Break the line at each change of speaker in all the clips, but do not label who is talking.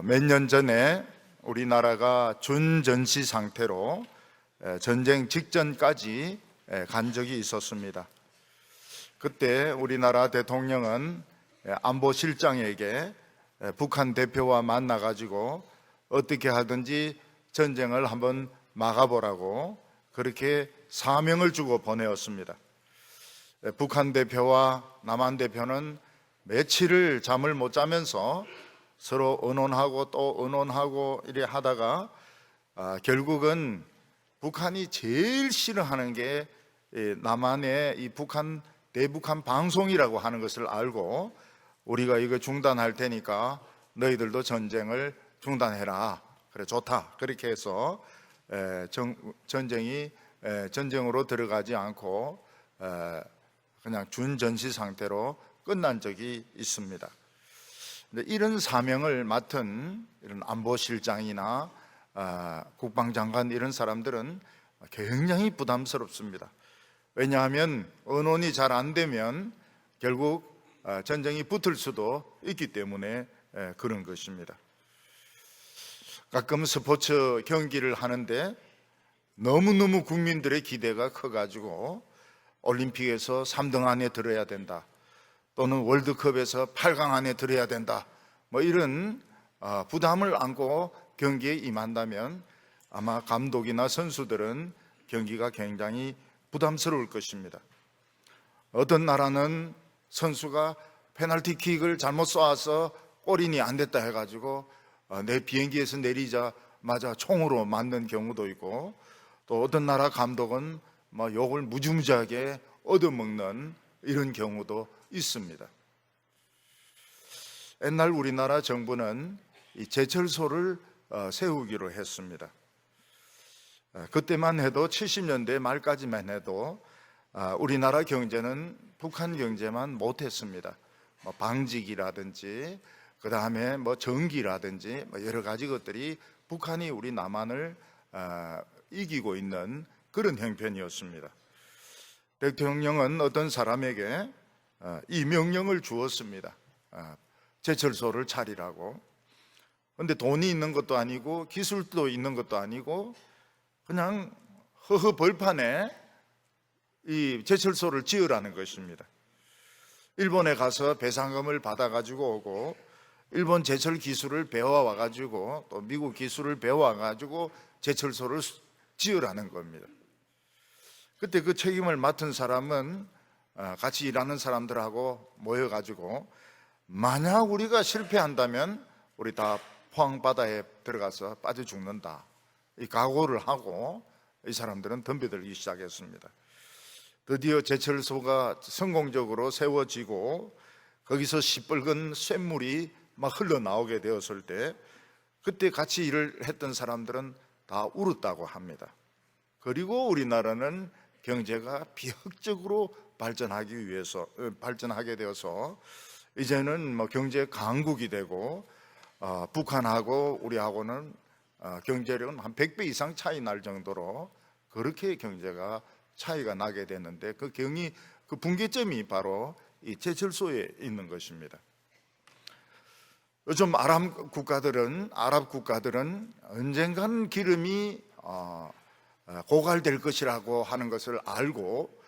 몇 년 전에 우리나라가 준전시 상태로 전쟁 직전까지 간 적이 있었습니다. 그때 우리나라 대통령은 안보실장에게 북한 대표와 만나가지고 어떻게 하든지 전쟁을 한번 막아보라고 그렇게 사명을 주고 보내었습니다. 북한 대표와 남한 대표는 며칠을 잠을 못 자면서 서로 의논하고 또 의논하고 이래 하다가 결국은 북한이 제일 싫어하는 게 남한의 이 대북한 방송이라고 하는 것을 알고 우리가 이거 중단할 테니까 너희들도 전쟁을 중단해라. 그래 좋다. 그렇게 해서 전쟁으로 들어가지 않고 그냥 준전시 상태로 끝난 적이 있습니다. 이런 사명을 맡은 이런 안보실장이나 국방장관 이런 사람들은 굉장히 부담스럽습니다. 왜냐하면 의논이 잘 안 되면 결국 전쟁이 붙을 수도 있기 때문에 그런 것입니다. 가끔 스포츠 경기를 하는데 너무너무 국민들의 기대가 커가지고 올림픽에서 3등 안에 들어야 된다, 또는 월드컵에서 8강 안에 들어야 된다, 뭐 이런 부담을 안고 경기에 임한다면 아마 감독이나 선수들은 경기가 굉장히 부담스러울 것입니다. 어떤 나라는 선수가 페널티킥을 잘못 쏘아서 골인이 안 됐다 해가지고 내 비행기에서 내리자마자 총으로 맞는 경우도 있고, 또 어떤 나라 감독은 욕을 무지무지하게 얻어먹는 이런 경우도 있습니다. 옛날 우리나라 정부는 이 제철소를 세우기로 했습니다. 그때만 해도 70년대 말까지만 해도 우리나라 경제는 북한 경제만 못했습니다. 방직이라든지 그 다음에 전기라든지 여러 가지 것들이 북한이 우리 남한을 이기고 있는 그런 형편이었습니다. 대통령은 어떤 사람에게 이 명령을 주었습니다. 제철소를 차리라고. 그런데 돈이 있는 것도 아니고 기술도 있는 것도 아니고 그냥 허허 벌판에 이 제철소를 지으라는 것입니다. 일본에 가서 배상금을 받아가지고 오고, 일본 제철 기술을 배워와가지고 또 미국 기술을 배워와가지고 제철소를 지으라는 겁니다. 그때 그 책임을 맡은 사람은 같이 일하는 사람들하고 모여가지고 만약 우리가 실패한다면 우리 다 포항바다에 들어가서 빠져 죽는다, 이 각오를 하고 이 사람들은 덤벼들기 시작했습니다. 드디어 제철소가 성공적으로 세워지고 거기서 시뻘건 쇳물이 막 흘러나오게 되었을 때 그때 같이 일을 했던 사람들은 다 울었다고 합니다. 그리고 우리나라는 경제가 비약적으로 발전하게 되어서 이제는 경제 강국이 되고 북한하고 우리하고는 경제력은 한 100배 이상 차이 날 정도로 그렇게 경제가 차이가 나게 되는데 그 분기점이 바로 이 제철소에 있는 것입니다. 요즘 아랍 국가들은 언젠간 기름이 고갈될 것이라고 하는 것을 알고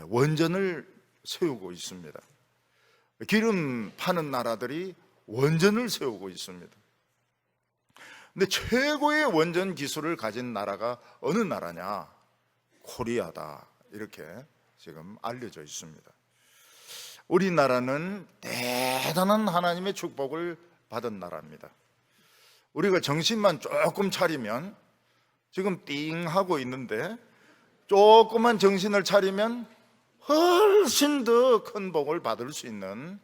원전을 세우고 있습니다. 기름 파는 나라들이 원전을 세우고 있습니다. 근데 최고의 원전 기술을 가진 나라가 어느 나라냐? 코리아다, 이렇게 지금 알려져 있습니다. 우리나라는 대단한 하나님의 축복을 받은 나라입니다. 우리가 정신만 조금 차리면, 지금 띵 하고 있는데 조금만 정신을 차리면 훨씬 더 큰 복을 받을 수 있는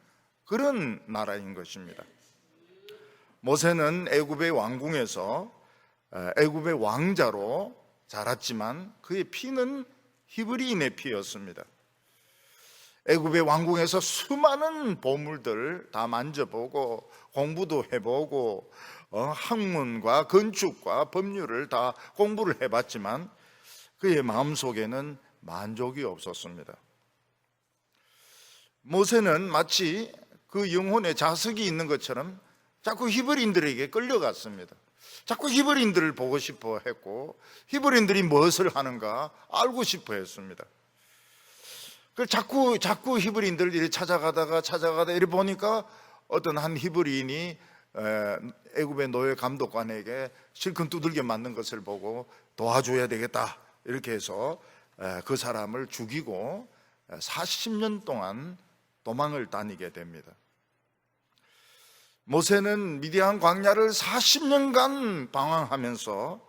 그런 나라인 것입니다. 모세는 애굽의 왕궁에서 애굽의 왕자로 자랐지만 그의 피는 히브리인의 피였습니다. 애굽의 왕궁에서 수많은 보물들 다 만져보고 공부도 해보고 학문과 건축과 법률을 다 공부를 해봤지만 그의 마음속에는 만족이 없었습니다. 모세는 마치 그 영혼의 자석이 있는 것처럼 자꾸 히브리인들에게 끌려갔습니다. 자꾸 히브리인들을 보고 싶어 했고, 히브리인들이 무엇을 하는가 알고 싶어 했습니다. 자꾸 히브리인들을 이렇게 찾아가다가 이렇게 보니까 어떤 한 히브리인이 애굽의 노예 감독관에게 실컷 두들겨 맞는 것을 보고 도와줘야 되겠다, 이렇게 해서 그 사람을 죽이고 40년 동안 도망을 다니게 됩니다. 모세는 미디안 광야를 40년간 방황하면서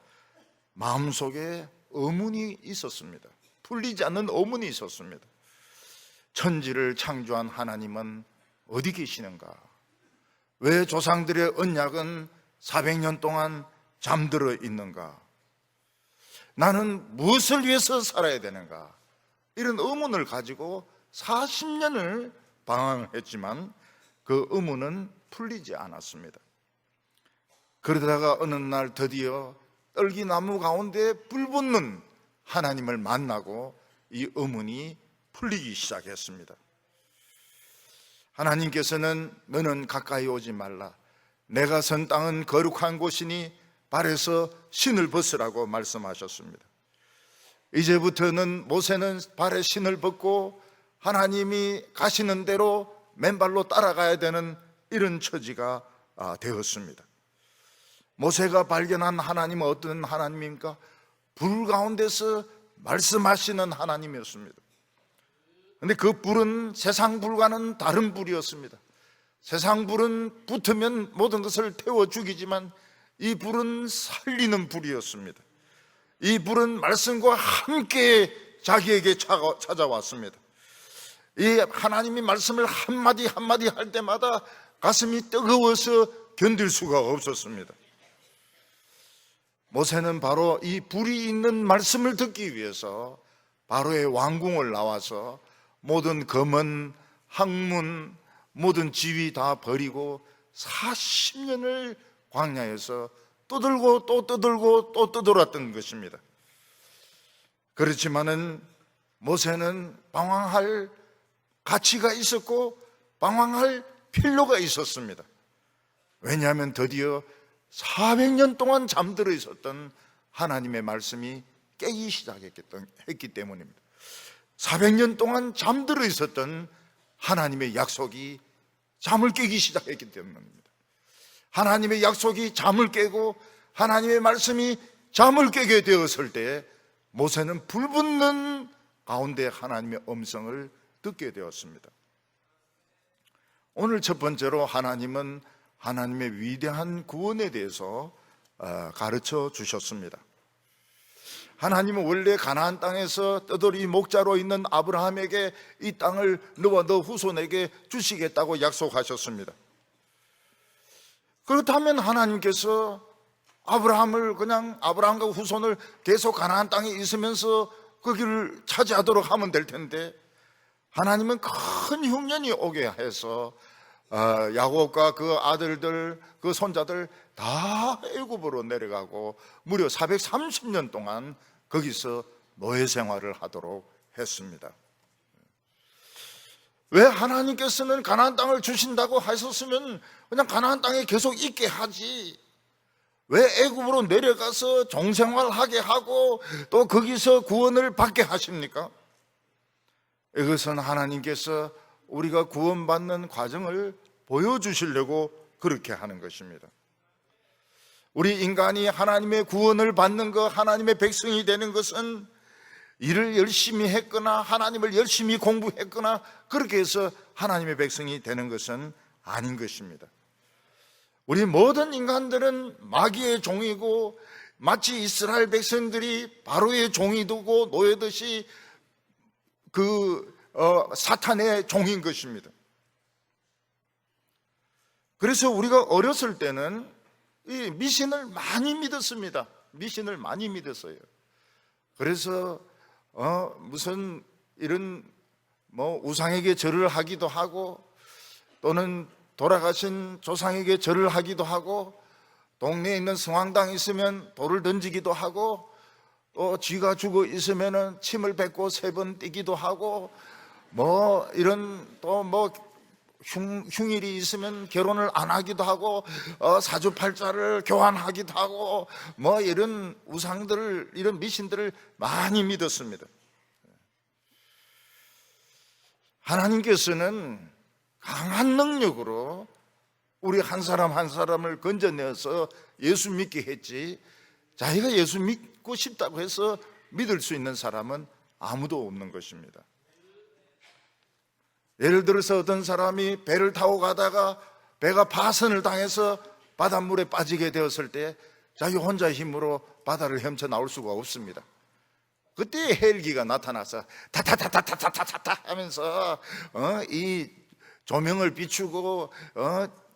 마음속에 의문이 있었습니다. 풀리지 않는 의문이 있었습니다. 천지를 창조한 하나님은 어디 계시는가? 왜 조상들의 언약은 400년 동안 잠들어 있는가? 나는 무엇을 위해서 살아야 되는가? 이런 의문을 가지고 40년을 방황했지만 그 의문은 풀리지 않았습니다. 그러다가 어느 날 드디어 떨기나무 가운데 불붙는 하나님을 만나고 이 의문이 풀리기 시작했습니다. 하나님께서는 너는 가까이 오지 말라. 내가 선 땅은 거룩한 곳이니 발에서 신을 벗으라고 말씀하셨습니다. 이제부터는 모세는 발에 신을 벗고 하나님이 가시는 대로 맨발로 따라가야 되는 이런 처지가 되었습니다. 모세가 발견한 하나님은 어떤 하나님입니까? 불 가운데서 말씀하시는 하나님이었습니다. 그런데 그 불은 세상 불과는 다른 불이었습니다. 세상 불은 붙으면 모든 것을 태워 죽이지만 이 불은 살리는 불이었습니다. 이 불은 말씀과 함께 자기에게 찾아왔습니다. 이 하나님이 말씀을 한마디 한마디 할 때마다 가슴이 뜨거워서 견딜 수가 없었습니다. 모세는 바로 이 불이 있는 말씀을 듣기 위해서 바로의 왕궁을 나와서 모든 검은, 학문, 모든 지위 다 버리고 40년을 광야에서 떠들고 또 떠들고 또 떠돌았던 것입니다. 그렇지만은 모세는 방황할 가치가 있었고 방황할 필요가 있었습니다. 왜냐하면 드디어 400년 동안 잠들어 있었던 하나님의 말씀이 깨기 시작했기 때문입니다. 400년 동안 잠들어 있었던 하나님의 약속이 잠을 깨기 시작했기 때문입니다. 하나님의 약속이 잠을 깨고 하나님의 말씀이 잠을 깨게 되었을 때 모세는 불붙는 가운데 하나님의 음성을 듣게 되었습니다. 오늘 첫 번째로 하나님은 하나님의 위대한 구원에 대해서 가르쳐 주셨습니다. 하나님은 원래 가나안 땅에서 떠돌이 목자로 있는 아브라함에게 이 땅을 너와 너 후손에게 주시겠다고 약속하셨습니다. 그렇다면 하나님께서 아브라함을 그냥 아브라함과 후손을 계속 가나안 땅에 있으면서 그 길을 차지하도록 하면 될 텐데 하나님은 큰 흉년이 오게 해서 야곱과 그 아들들, 그 손자들 다 애굽으로 내려가고 무려 430년 동안 거기서 노예 생활을 하도록 했습니다. 왜 하나님께서는 가나안 땅을 주신다고 하셨으면 그냥 가나안 땅에 계속 있게 하지, 왜 애굽으로 내려가서 종생활하게 하고 또 거기서 구원을 받게 하십니까? 이것은 하나님께서 우리가 구원받는 과정을 보여주시려고 그렇게 하는 것입니다. 우리 인간이 하나님의 구원을 받는 것, 하나님의 백성이 되는 것은 일을 열심히 했거나 하나님을 열심히 공부했거나 그렇게 해서 하나님의 백성이 되는 것은 아닌 것입니다. 우리 모든 인간들은 마귀의 종이고 마치 이스라엘 백성들이 바로의 종이 되고 노예듯이 사탄의 종인 것입니다. 그래서 우리가 어렸을 때는 이 미신을 많이 믿었습니다. 미신을 많이 믿었어요. 그래서 무슨 이런 우상에게 절을 하기도 하고 또는 돌아가신 조상에게 절을 하기도 하고 동네에 있는 성황당 있으면 돌을 던지기도 하고 또 쥐가 죽어 있으면은 침을 뱉고 3번 뛰기도 하고 이런 또 흉일이 있으면 결혼을 안 하기도 하고 사주팔자를 교환하기도 하고 뭐 이런 우상들을, 이런 미신들을 많이 믿었습니다. 하나님께서는 강한 능력으로 우리 한 사람 한 사람을 건져내서 예수 믿게 했지, 자기가 예수 믿고 싶다고 해서 믿을 수 있는 사람은 아무도 없는 것입니다. 예를 들어서 어떤 사람이 배를 타고 가다가 배가 파선을 당해서 바닷물에 빠지게 되었을 때 자기 혼자 힘으로 바다를 헤엄쳐 나올 수가 없습니다. 그때 헬기가 나타나서 타타타타타타타타 하면서 이 조명을 비추고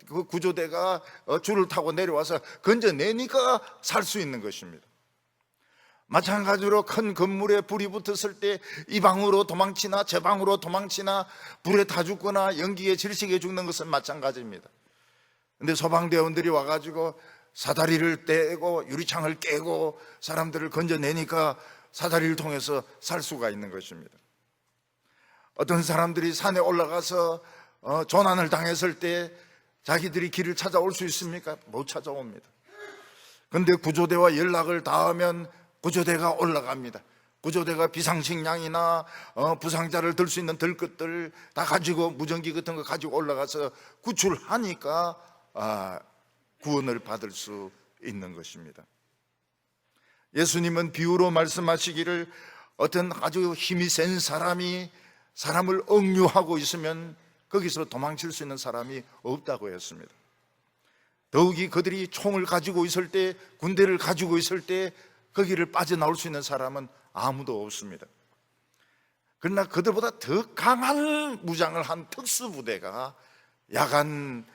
그 구조대가 줄을 타고 내려와서 건져내니까 살 수 있는 것입니다. 마찬가지로 큰 건물에 불이 붙었을 때 이 방으로 도망치나 저 방으로 도망치나 불에 타 죽거나 연기에 질식해 죽는 것은 마찬가지입니다. 근데 소방대원들이 와가지고 사다리를 떼고 유리창을 깨고 사람들을 건져내니까 사다리를 통해서 살 수가 있는 것입니다. 어떤 사람들이 산에 올라가서 조난을 당했을 때 자기들이 길을 찾아올 수 있습니까? 못 찾아옵니다. 그런데 구조대와 연락을 닿으면 구조대가 올라갑니다. 구조대가 비상식량이나 부상자를 들 수 있는 들것들 다 가지고, 무전기 같은 거 가지고 올라가서 구출하니까 구원을 받을 수 있는 것입니다. 예수님은 비유로 말씀하시기를 어떤 아주 힘이 센 사람이 사람을 억류하고 있으면 거기서 도망칠 수 있는 사람이 없다고 했습니다. 더욱이 그들이 총을 가지고 있을 때, 군대를 가지고 있을 때 거기를 빠져나올 수 있는 사람은 아무도 없습니다. 그러나 그들보다 더 강한 무장을 한 특수부대가 야간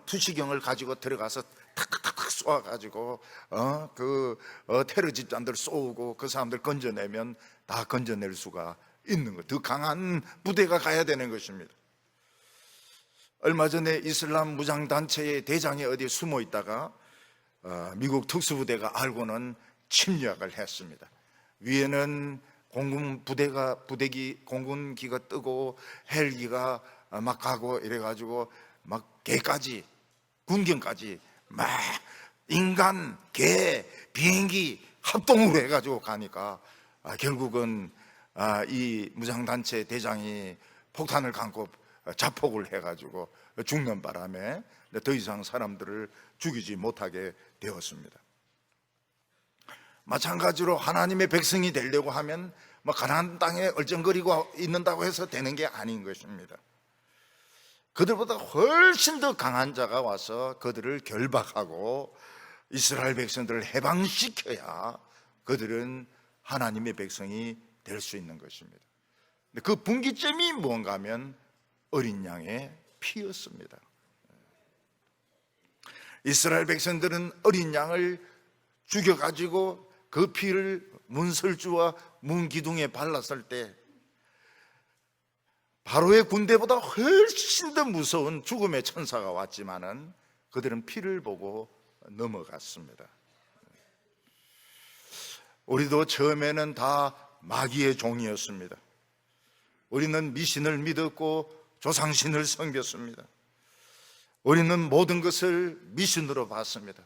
투시경을 가지고 들어가서 탁탁탁 쏘아가지고 테러 집단들 쏘고 그 사람들 건져내면 다 건져낼 수가 있는 것, 더 강한 부대가 가야 되는 것입니다. 얼마 전에 이슬람 무장단체의 대장이 어디에 숨어 있다가 미국 특수부대가 알고는 침략을 했습니다. 위에는 공군기가 뜨고 헬기가 막 가고 이래가지고 막 개까지, 군경까지 막 인간, 개, 비행기 합동으로 해가지고 가니까 결국은 이 무장단체 대장이 폭탄을 감고 자폭을 해가지고 죽는 바람에 더 이상 사람들을 죽이지 못하게 되었습니다. 마찬가지로 하나님의 백성이 되려고 하면 뭐 가나안 땅에 얼쩡거리고 있는다고 해서 되는 게 아닌 것입니다. 그들보다 훨씬 더 강한 자가 와서 그들을 결박하고 이스라엘 백성들을 해방시켜야 그들은 하나님의 백성이 될 수 있는 것입니다. 그 분기점이 뭔가 하면 어린 양의 피였습니다. 이스라엘 백성들은 어린 양을 죽여가지고 그 피를 문설주와 문기둥에 발랐을 때 바로의 군대보다 훨씬 더 무서운 죽음의 천사가 왔지만은 그들은 피를 보고 넘어갔습니다. 우리도 처음에는 다 마귀의 종이었습니다. 우리는 미신을 믿었고 조상신을 섬겼습니다. 우리는 모든 것을 미신으로 봤습니다.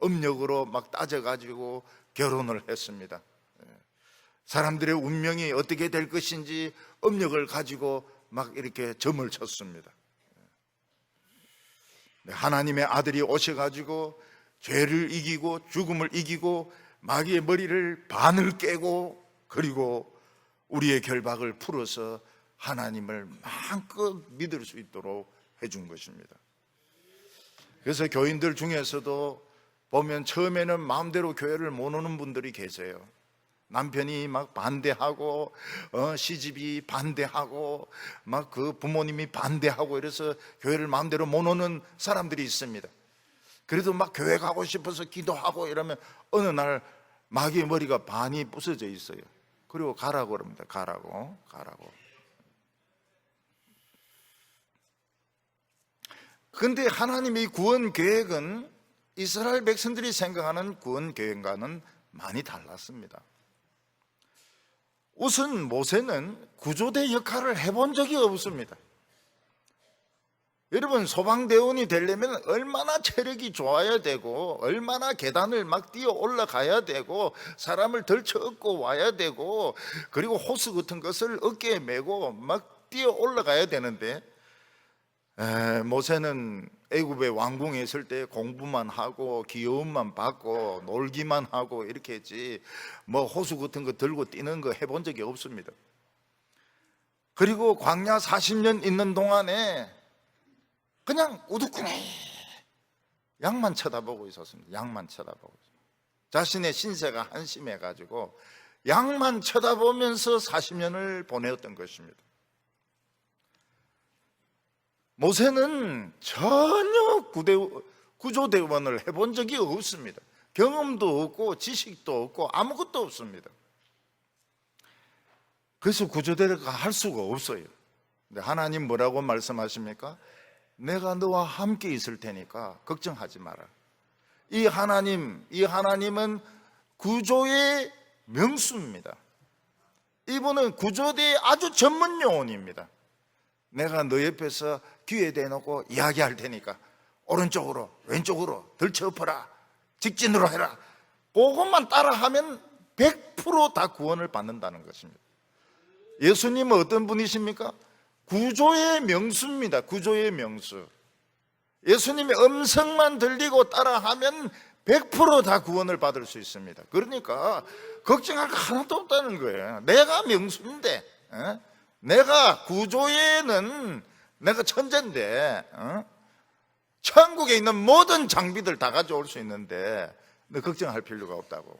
음력으로 막 따져가지고 결혼을 했습니다. 사람들의 운명이 어떻게 될 것인지 음력을 가지고 막 이렇게 점을 쳤습니다. 하나님의 아들이 오셔가지고 죄를 이기고 죽음을 이기고 마귀의 머리를 반을 깨고 그리고 우리의 결박을 풀어서 하나님을 마음껏 믿을 수 있도록 해준 것입니다. 그래서 교인들 중에서도 보면 처음에는 마음대로 교회를 못 오는 분들이 계세요. 남편이 막 반대하고 시집이 반대하고 막 그 부모님이 반대하고 이래서 교회를 마음대로 못 오는 사람들이 있습니다. 그래도 막 교회 가고 싶어서 기도하고 이러면 어느 날 마귀의 머리가 반이 부서져 있어요. 그리고 가라고 그럽니다. 가라고. 그런데 하나님의 구원 계획은 이스라엘 백성들이 생각하는 구원 계획과는 많이 달랐습니다. 우선 모세는 구조대 역할을 해본 적이 없습니다. 여러분, 소방대원이 되려면 얼마나 체력이 좋아야 되고, 얼마나 계단을 막 뛰어 올라가야 되고, 사람을 덜쳐업고 와야 되고, 그리고 호스 같은 것을 어깨에 메고 막 뛰어 올라가야 되는데, 모세는 애굽의 왕궁에 있을 때 공부만 하고 귀여움만 받고 놀기만 하고 이렇게 했지, 뭐 호수 같은 거 들고 뛰는 거 해본 적이 없습니다. 그리고 광야 40년 있는 동안에 그냥 우두꾸네 양만 쳐다보고 있었습니다. 양만 쳐다보고 있습니다. 자신의 신세가 한심해가지고 양만 쳐다보면서 40년을 보내었던 것입니다. 모세는 전혀 구조대원을 해본 적이 없습니다. 경험도 없고 지식도 없고 아무것도 없습니다. 그래서 구조대가 할 수가 없어요. 근데 하나님 뭐라고 말씀하십니까? 내가 너와 함께 있을 테니까 걱정하지 마라. 이 하나님은 구조의 명수입니다. 이분은 구조대의 아주 전문 요원입니다. 내가 너 옆에서 귀에 대놓고 이야기할 테니까 오른쪽으로 왼쪽으로 덜쳐엎어라, 직진으로 해라, 그것만 따라하면 100% 다 구원을 받는다는 것입니다. 예수님은 어떤 분이십니까? 구조의 명수입니다. 구조의 명수. 예수님의 음성만 들리고 따라하면 100% 다 구원을 받을 수 있습니다. 그러니까 걱정할 거 하나도 없다는 거예요. 내가 명수인데, 내가 구조에는 내가 천재인데, 천국에 있는 모든 장비들 다 가져올 수 있는데 너 걱정할 필요가 없다고.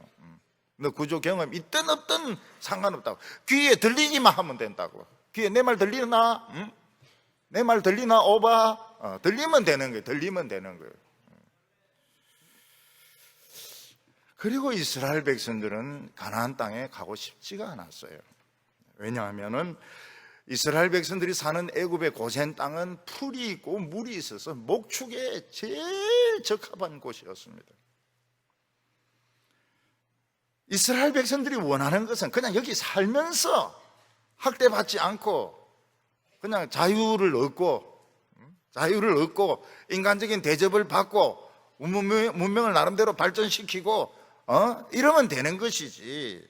너 구조 경험 있든 없든 상관없다고. 귀에 들리기만 하면 된다고. 귀에 내 말 들리나? 내 말 들리나? 오바? 들리면 되는 거예요. 들리면 되는 거예요. 그리고 이스라엘 백성들은 가나안 땅에 가고 싶지가 않았어요. 왜냐하면은 이스라엘 백성들이 사는 애굽의 고센 땅은 풀이 있고 물이 있어서 목축에 제일 적합한 곳이었습니다. 이스라엘 백성들이 원하는 것은 그냥 여기 살면서 학대받지 않고 그냥 자유를 얻고 인간적인 대접을 받고 문명을 나름대로 발전시키고 이러면 되는 것이지,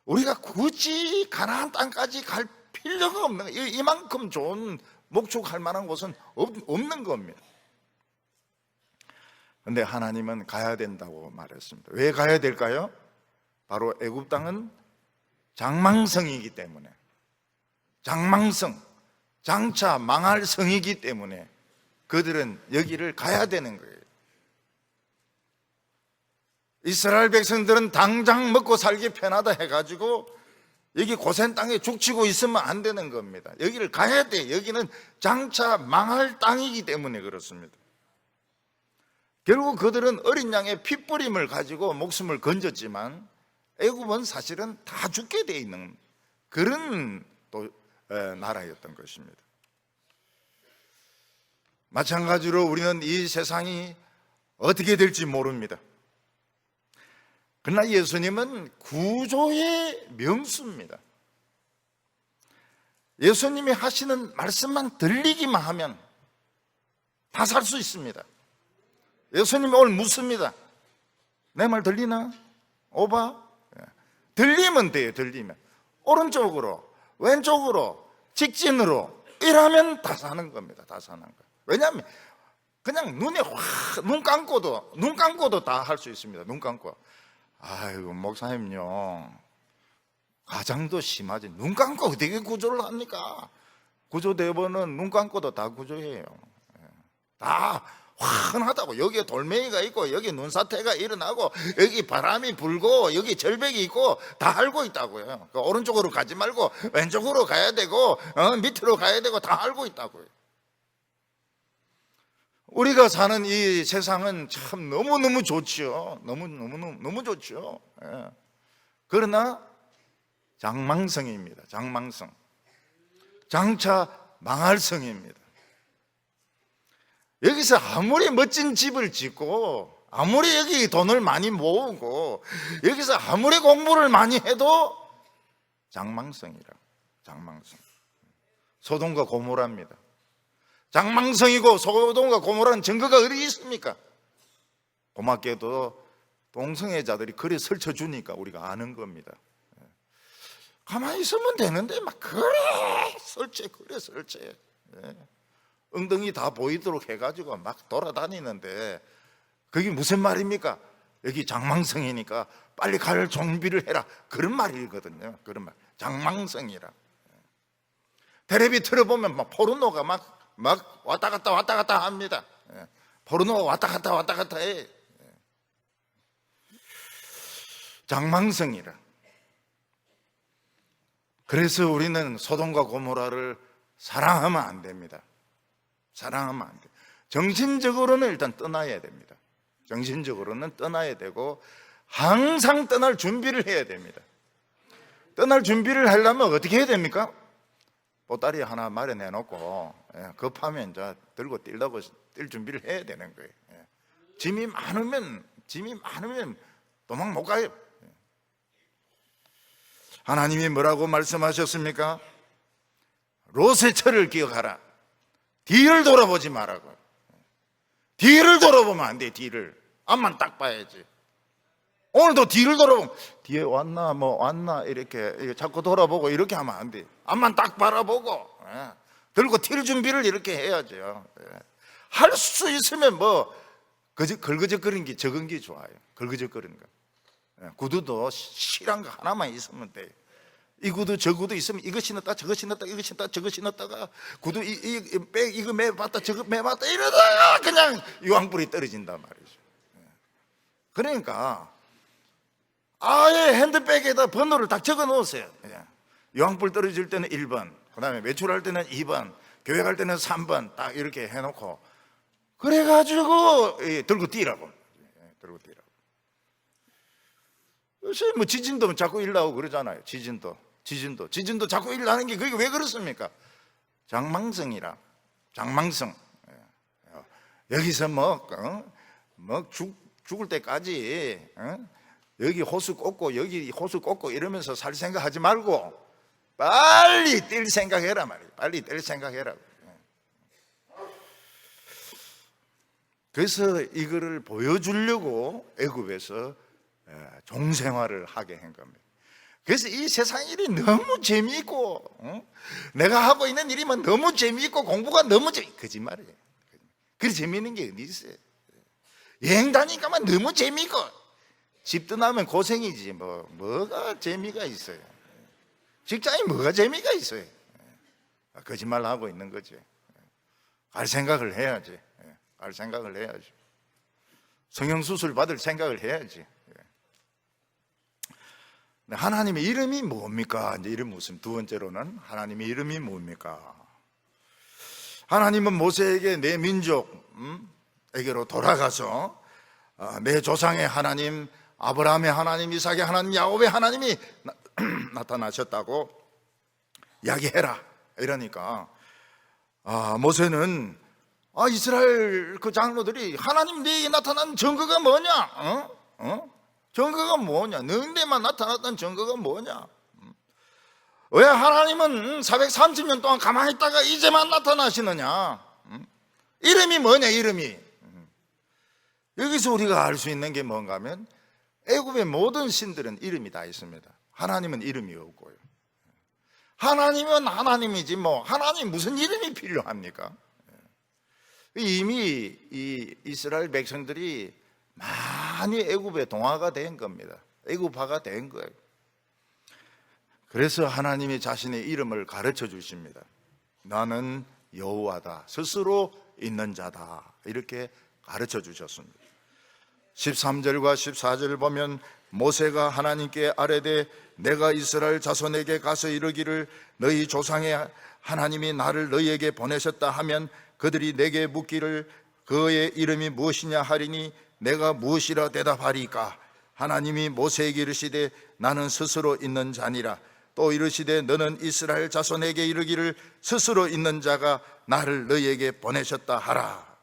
우리가 굳이 가나안 땅까지 갈 필요가 없는 거예요. 이만큼 좋은 목축할 만한 곳은 없는 겁니다. 그런데 하나님은 가야 된다고 말했습니다. 왜 가야 될까요? 바로 애굽 땅은 장망성이기 때문에, 장망성, 장차 망할 성이기 때문에 그들은 여기를 가야 되는 거예요. 이스라엘 백성들은 당장 먹고 살기 편하다 해가지고 여기 고센 땅에 죽치고 있으면 안 되는 겁니다. 여기를 가야 돼. 여기는 장차 망할 땅이기 때문에 그렇습니다. 결국 그들은 어린 양의 핏부림을 가지고 목숨을 건졌지만 애굽은 사실은 다 죽게 돼 있는 그런 나라였던 것입니다. 마찬가지로 우리는 이 세상이 어떻게 될지 모릅니다. 그러나 예수님은 구조의 명수입니다. 예수님이 하시는 말씀만 들리기만 하면 다 살 수 있습니다. 예수님이 오늘 묻습니다. 내 말 들리나? 오바? 들리면 돼요. 들리면 오른쪽으로 왼쪽으로 직진으로 이러면 다 사는 겁니다. 다 사는 거예요. 왜냐하면 그냥 눈 감고도 다 할 수 있습니다. 눈 감고. 아이고 목사님요, 가장도 심하지. 눈 감고 어떻게 구조를 합니까? 구조대원은 눈 감고도 다 구조해요. 다 환하다고. 여기에 돌멩이가 있고 여기 눈사태가 일어나고 여기 바람이 불고 여기 절벽이 있고 다 알고 있다고요. 그러니까 오른쪽으로 가지 말고 왼쪽으로 가야 되고 밑으로 가야 되고 다 알고 있다고요. 우리가 사는 이 세상은 참 너무너무 좋지요. 너무 좋죠. 그러나 장망성입니다. 장망성. 장차 망할 성입니다. 여기서 아무리 멋진 집을 짓고 아무리 여기 돈을 많이 모으고 여기서 아무리 공부를 많이 해도 장망성이라. 장망성. 소돔과 고모라입니다. 장망성이고 소돔과 고모라는 증거가 어디 있습니까? 고맙게도 동성애자들이 글에 설쳐주니까 우리가 아는 겁니다. 가만히 있으면 되는데 막 그래 설치 엉덩이 다 보이도록 해가지고 막 돌아다니는데 그게 무슨 말입니까? 여기 장망성이니까 빨리 갈 준비를 해라, 그런 말이거든요. 그런 말, 장망성이라. 텔레비 틀어보면 막 포르노가 막 왔다 갔다 합니다. 포르노가 왔다 갔다 해. 장망성이라. 그래서 우리는 소돔과 고모라를 사랑하면 안 됩니다. 사랑하면 안 돼. 정신적으로는 일단 떠나야 됩니다. 정신적으로는 떠나야 되고 항상 떠날 준비를 해야 됩니다. 떠날 준비를 하려면 어떻게 해야 됩니까? 보따리 하나 마련해 놓고 급하면 이제 들고 뛸 준비를 해야 되는 거예요. 짐이 많으면 도망 못 가요. 하나님이 뭐라고 말씀하셨습니까? 롯의 철을 기억하라. 뒤를 돌아보지 말라고. 뒤를 돌아보면 안 돼. 뒤를 앞만 딱 봐야지. 오늘도 뒤를 돌아보면 뒤에 왔나 이렇게 자꾸 돌아보고 이렇게 하면 안 돼. 앞만 딱 바라보고 들고 튈 준비를 이렇게 해야죠. 할 수 있으면 걸그적거리는 게 적은 게 좋아요. 걸그적거리는 거. 구두도 실한 거 하나만 있으면 돼. 이 구두 저 구두 있으면 이거 신었다 저거 신었다 이거 신었다 저거 신었다가 구두 이거 매봤다 저거 매봤다 이러다가 그냥 유황불이 떨어진단 말이죠. 그러니까 아예 핸드백에다 번호를 딱 적어 놓으세요. 유황불 떨어질 때는 1번, 그 다음에 외출할 때는 2번, 교회 갈 때는 3번 딱 이렇게 해놓고 그래가지고 들고 뛰라고. 들고 뛰라고. 요새 지진도 자꾸 일나고 그러잖아요. 지진도 자꾸 일나는 게 그게 왜 그렇습니까? 장망성이라. 장망성. 여기서 죽을 때까지 여기 호수 꽂고 여기 호수 꽂고 이러면서 살 생각하지 말고 빨리 뛸 생각해라 말이에요. 빨리 뛸 생각해라. 그래서 이거를 보여주려고 애굽에서 종생활을 하게 한 겁니다. 그래서 이 세상 일이 너무 재미있고 내가 하고 있는 일이면 너무 재미있고 공부가 너무 거짓말이에요. 그래 재미있는 게 어디 있어요? 여행 다니니까만 너무 재미있고 집 떠나면 고생이지 뭐가 재미가 있어요? 직장에 뭐가 재미가 있어요? 거짓말 하고 있는 거지. 갈 생각을 해야지. 갈 생각을 해야지. 성형수술 받을 생각을 해야지. 하나님의 이름이 뭡니까? 이제 이름 무슨 두 번째로는 하나님의 이름이 뭡니까? 하나님은 모세에게 내 민족에게로 돌아가서 내 조상의 하나님 아브라함의 하나님 이삭의 하나님 야곱의 하나님이 나타나셨다고 이야기해라 이러니까 모세는 이스라엘 그 장로들이 하나님 내게 나타난 증거가 뭐냐? 증거가 뭐냐? 너희들만 나타났던 증거가 뭐냐? 왜 하나님은 430년 동안 가만히 있다가 이제만 나타나시느냐? 이름이 뭐냐? 이름이 여기서 우리가 알 수 있는 게 뭔가 하면 애굽의 모든 신들은 이름이 다 있습니다. 하나님은 이름이 없고요. 하나님은 하나님이지 하나님 무슨 이름이 필요합니까? 이미 이 이스라엘 백성들이 많이 애굽에 동화가 된 겁니다. 애굽화가 된 거예요. 그래서 하나님이 자신의 이름을 가르쳐 주십니다. 나는 여호와다. 스스로 있는 자다. 이렇게 가르쳐 주셨습니다. 13절과 14절을 보면 모세가 하나님께 아뢰되 내가 이스라엘 자손에게 가서 이르기를 너희 조상의 하나님이 나를 너희에게 보내셨다 하면 그들이 내게 묻기를 그의 이름이 무엇이냐 하리니 내가 무엇이라 대답하리까? 하나님이 모세에게 이르시되 나는 스스로 있는 자니라. 또 이르시되 너는 이스라엘 자손에게 이르기를 스스로 있는 자가 나를 너희에게 보내셨다 하라.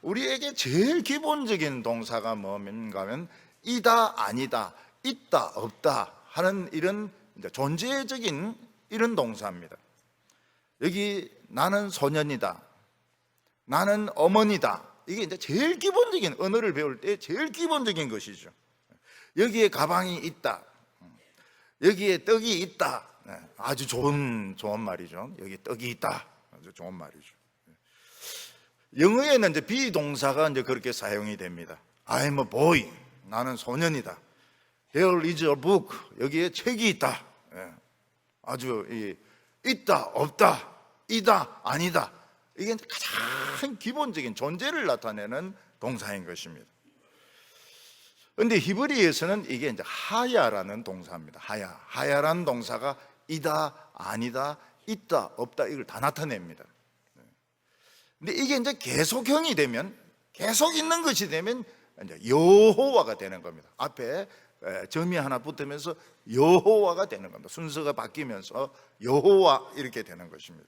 우리에게 제일 기본적인 동사가 뭔가 하면 이다 아니다 있다 없다 하는 이런 존재적인 이런 동사입니다. 여기 나는 소년이다, 나는 어머니다. 이게 이제 제일 기본적인, 언어를 배울 때 제일 기본적인 것이죠. 여기에 가방이 있다, 여기에 떡이 있다. 아주 좋은 말이죠. 여기 떡이 있다, 아주 좋은 말이죠. 영어에는 이제 비동사가 이제 그렇게 사용이 됩니다. I'm a boy, 나는 소년이다. There is a book, 여기에 책이 있다. 아주 있다, 없다, 이다, 아니다. 이게 가장 기본적인 존재를 나타내는 동사인 것입니다. 그런데 히브리에서는 이게 이제 하야라는 동사입니다. 하야라는 동사가 이다, 아니다, 있다, 없다, 이걸 다 나타냅니다. 근데 이게 이제 계속형이 되면, 계속 있는 것이 되면 이제 여호와가 되는 겁니다. 앞에 점이 하나 붙으면서 여호와가 되는 겁니다. 순서가 바뀌면서 여호와 이렇게 되는 것입니다.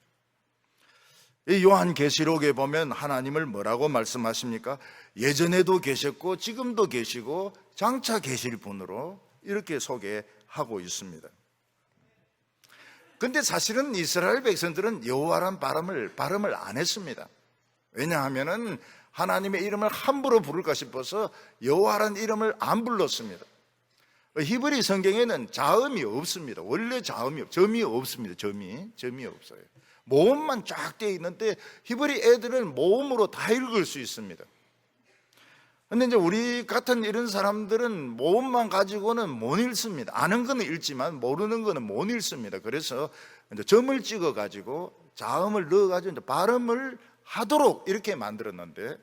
이 요한계시록에 보면 하나님을 뭐라고 말씀하십니까? 예전에도 계셨고 지금도 계시고 장차 계실 분으로 이렇게 소개하고 있습니다. 근데 사실은 이스라엘 백성들은 여호와란 발음을 안 했습니다. 왜냐하면은 하나님의 이름을 함부로 부를까 싶어서 여호와란 이름을 안 불렀습니다. 히브리 성경에는 자음이 없습니다. 원래 점이 없습니다. 점이 없어요. 모음만 쫙 되어 있는데 히브리 애들은 모음으로 다 읽을 수 있습니다. 근데 이제 우리 같은 이런 사람들은 모음만 가지고는 못 읽습니다. 아는 거는 읽지만 모르는 거는 못 읽습니다. 그래서 이제 점을 찍어 가지고 자음을 넣어 가지고 이제 발음을 하도록 이렇게 만들었는데,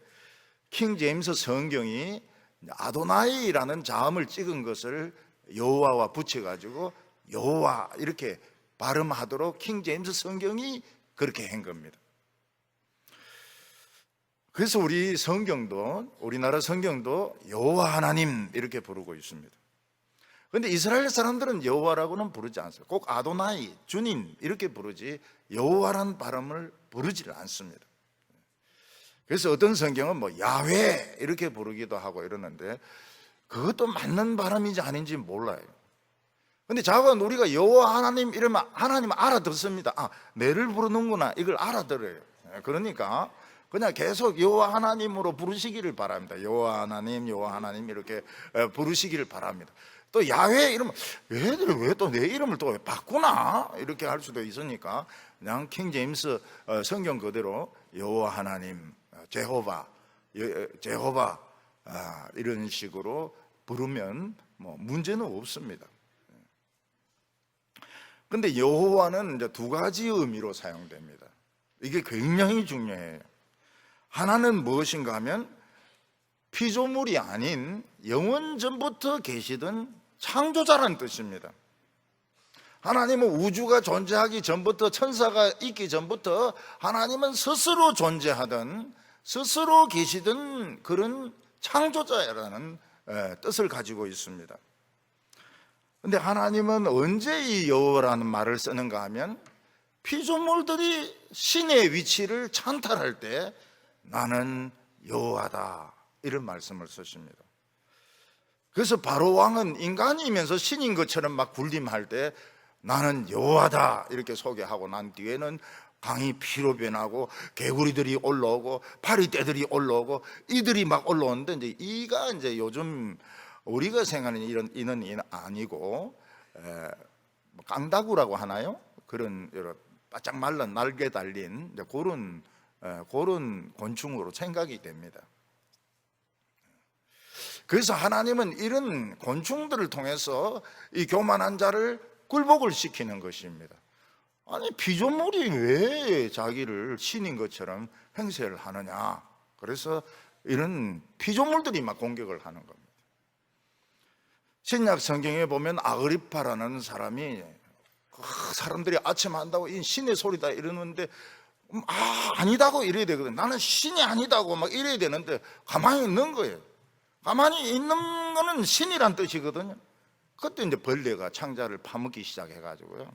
킹 제임스 성경이 아도나이라는 자음을 찍은 것을 여호와와 붙여 가지고 여호와 이렇게 발음하도록 킹 제임스 성경이 그렇게 한 겁니다. 그래서 우리나라 성경도 여호와 하나님 이렇게 부르고 있습니다. 그런데 이스라엘 사람들은 여호와라고는 부르지 않습니다. 꼭 아도나이, 주님 이렇게 부르지 여호와라는 발음을 부르지를 않습니다. 그래서 어떤 성경은 뭐 야훼 이렇게 부르기도 하고 이러는데 그것도 맞는 발음인지 아닌지 몰라요. 근데 자관 우리가 여호와 하나님 이러면 하나님 알아듣습니다. 내를 부르는구나, 이걸 알아들어요. 그러니까 그냥 계속 여호와 하나님으로 부르시기를 바랍니다. 여호와 하나님 이렇게 부르시기를 바랍니다. 또 야훼 이러면 얘들 왜 또 내 이름을 또 바꾸나 이렇게 할 수도 있으니까 그냥 킹 제임스 성경 그대로 여호와 하나님, 제호바 이런 식으로 부르면 뭐 문제는 없습니다. 근데 여호와는 이제 두 가지 의미로 사용됩니다. 이게 굉장히 중요해요. 하나는 무엇인가 하면 피조물이 아닌 영원 전부터 계시던 창조자라는 뜻입니다. 하나님은 우주가 존재하기 전부터, 천사가 있기 전부터 하나님은 스스로 존재하던, 스스로 계시던 그런 창조자라는 뜻을 가지고 있습니다. 그런데 하나님은 언제 이 여호와라는 말을 쓰는가 하면 피조물들이 신의 위치를 찬탈할 때 나는 여호와다 이런 말씀을 쓰십니다. 그래서 바로 왕은 인간이면서 신인 것처럼 막 군림할 때 나는 여호와다 이렇게 소개하고 난 뒤에는 강이 피로 변하고 개구리들이 올라오고 파리떼들이 올라오고 이들이 막 올라오는데, 이제 이가 이제 요즘 우리가 생각하는 이는 아니고 깡다구라고 하나요? 그런 여러 바짝 말른 날개 달린 그런 곤충으로 생각이 됩니다. 그래서 하나님은 이런 곤충들을 통해서 이 교만한 자를 굴복을 시키는 것입니다. 아니 피조물이 왜 자기를 신인 것처럼 행세를 하느냐. 그래서 이런 피조물들이 막 공격을 하는 겁니다. 신약 성경에 보면 아그리파라는 사람이 사람들이 아침한다고 이 신의 소리다 이러는데 아니다고 이래야 되거든. 나는 신이 아니다고 막 이래야 되는데 가만히 있는 거예요. 가만히 있는 거는 신이란 뜻이거든요. 그때 이제 벌레가 창자를 파먹기 시작해가지고요.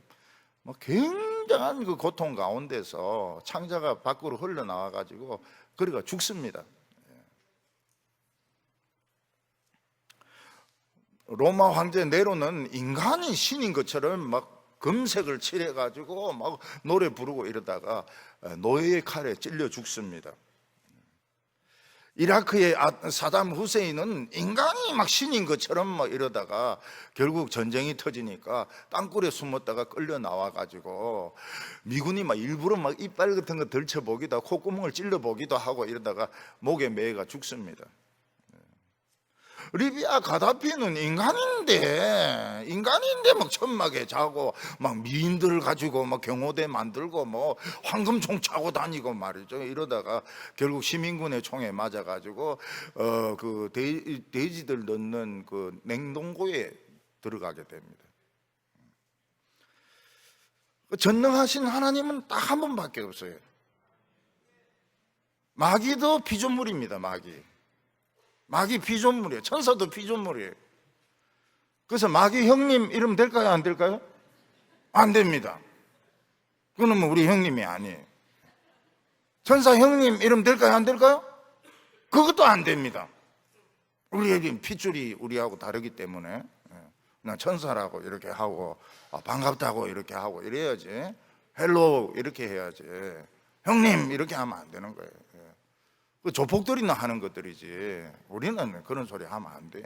뭐 굉장한 그 고통 가운데서 창자가 밖으로 흘러나와가지고 그리가 죽습니다. 로마 황제 네로는 인간이 신인 것처럼 막 금색을 칠해가지고 막 노래 부르고 이러다가 노예의 칼에 찔려 죽습니다. 이라크의 사담 후세인은 인간이 막 신인 것처럼 막 이러다가 결국 전쟁이 터지니까 땅굴에 숨었다가 끌려 나와가지고 미군이 막 일부러 막 이빨 같은 거 덜쳐보기도 하고 콧구멍을 찔러보기도 하고 이러다가 목에 매가 죽습니다. 리비아 가다피는 인간인데 막 천막에 자고 막 미인들을 가지고 막 경호대 만들고 뭐 황금총 차고 다니고 말이죠. 이러다가 결국 시민군의 총에 맞아가지고 그 돼지들 넣는 그 냉동고에 들어가게 됩니다. 전능하신 하나님은 딱 한 번밖에 없어요. 마귀도 피조물입니다. 마귀 피조물이에요. 천사도 피조물이에요. 그래서 마귀 형님 이러면 될까요? 안 될까요? 안 됩니다. 그러면 우리 형님이 아니에요. 천사 형님 이러면 될까요? 안 될까요? 그것도 안 됩니다. 우리에겐 핏줄이 우리하고 다르기 때문에 그냥 천사라고 이렇게 하고 반갑다고 이렇게 하고 이래야지. 헬로 이렇게 해야지. 형님 이렇게 하면 안 되는 거예요. 그 조폭들이나 하는 것들이지 우리는 그런 소리 하면 안 돼.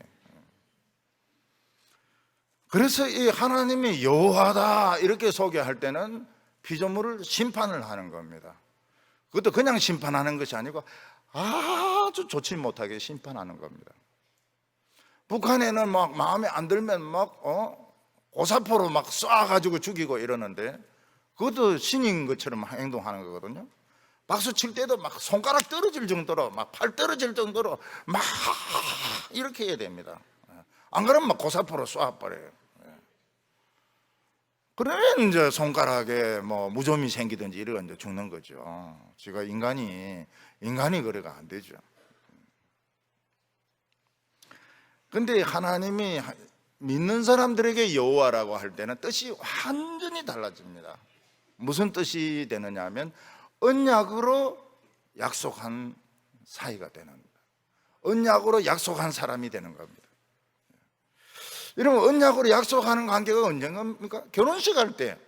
그래서 이 하나님이 여호와다 이렇게 소개할 때는 피조물을 심판을 하는 겁니다. 그것도 그냥 심판하는 것이 아니고 아주 좋지 못하게 심판하는 겁니다. 북한에는 막 마음에 안 들면 막 고사포로 막 쏴가지고 죽이고 이러는데 그것도 신인 것처럼 행동하는 거거든요. 박수 칠 때도 막 손가락 떨어질 정도로 막 팔 떨어질 정도로 막 이렇게 해야 됩니다. 안 그러면 막 고사포로 쏴버려요. 그러면 이제 손가락에 뭐 무좀이 생기든지 이러고 이제 죽는 거죠. 제가 인간이 그래가 안 되죠. 근데 하나님이 믿는 사람들에게 여호와라고 할 때는 뜻이 완전히 달라집니다. 무슨 뜻이 되느냐 하면 언약으로 약속한 사이가 되는 겁니다. 언약으로 약속한 사람이 되는 겁니다. 여러분, 언약으로 약속하는 관계가 언젠가입니까? 결혼식 할 때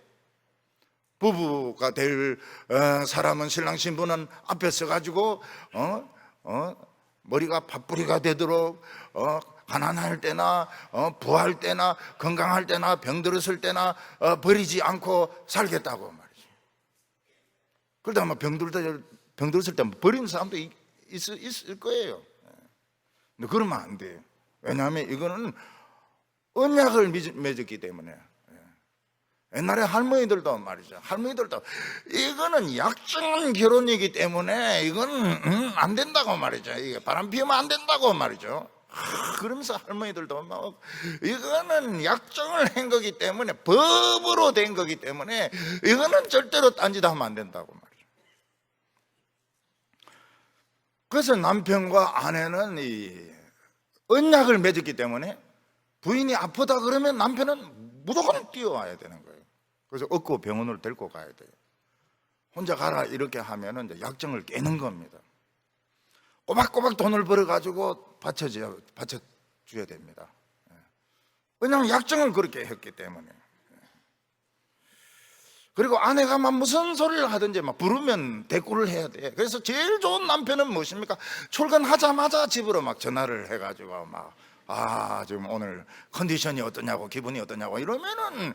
부부가 될 사람은, 신랑 신부는 앞에 서가지고 머리가 팥뿌리가 되도록 가난할 때나 부할 때나 건강할 때나 병들었을 때나 버리지 않고 살겠다고 말이죠. 그러다 아마 병들었을 때 버리는 사람도 있을 거예요. 근데 그러면 안 돼요. 왜냐하면 이거는 언약을 맺었기 때문에. 옛날에 할머니들도 말이죠. 할머니들도 이거는 약정한 결혼이기 때문에 이건 안 된다고 말이죠. 이게 바람 피우면 안 된다고 말이죠. 그러면서 할머니들도 막 이거는 약정을 한 거기 때문에, 법으로 된 거기 때문에 이거는 절대로 딴짓 하면 안 된다고 말이죠. 그래서 남편과 아내는 이 언약을 맺었기 때문에 부인이 아프다 그러면 남편은 무조건 뛰어와야 되는 거예요. 그래서 업고 병원을 데리고 가야 돼요. 혼자 가라 이렇게 하면은 이제 약정을 깨는 겁니다. 꼬박꼬박 돈을 벌어가지고 받쳐줘야 됩니다. 왜냐하면 약정을 그렇게 했기 때문에. 그리고 아내가 막 무슨 소리를 하든지 막 부르면 대꾸를 해야 돼. 그래서 제일 좋은 남편은 무엇입니까? 출근하자마자 집으로 막 전화를 해가지고 막 지금 오늘 컨디션이 어떠냐고, 기분이 어떠냐고 이러면은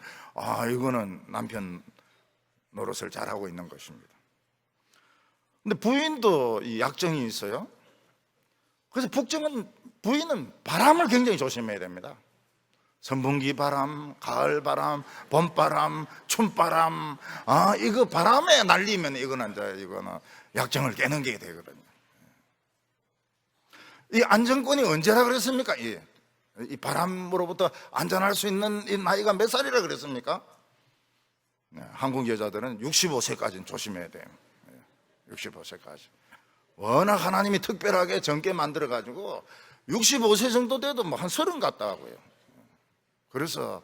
이거는 남편 노릇을 잘하고 있는 것입니다. 근데 부인도 이 약정이 있어요. 그래서 부인은 바람을 굉장히 조심해야 됩니다. 선풍기 바람, 가을 바람, 봄바람, 춤바람, 이거 바람에 날리면 이거는 약정을 깨는 게 되거든요. 이 안정권이 언제라 그랬습니까? 이 바람으로부터 안전할 수 있는 이 나이가 몇 살이라 그랬습니까? 한국 여자들은 65세까지는 조심해야 돼요. 65세까지. 워낙 하나님이 특별하게 젊게 만들어가지고 65세 정도 돼도 뭐 한 30 같다고요. 그래서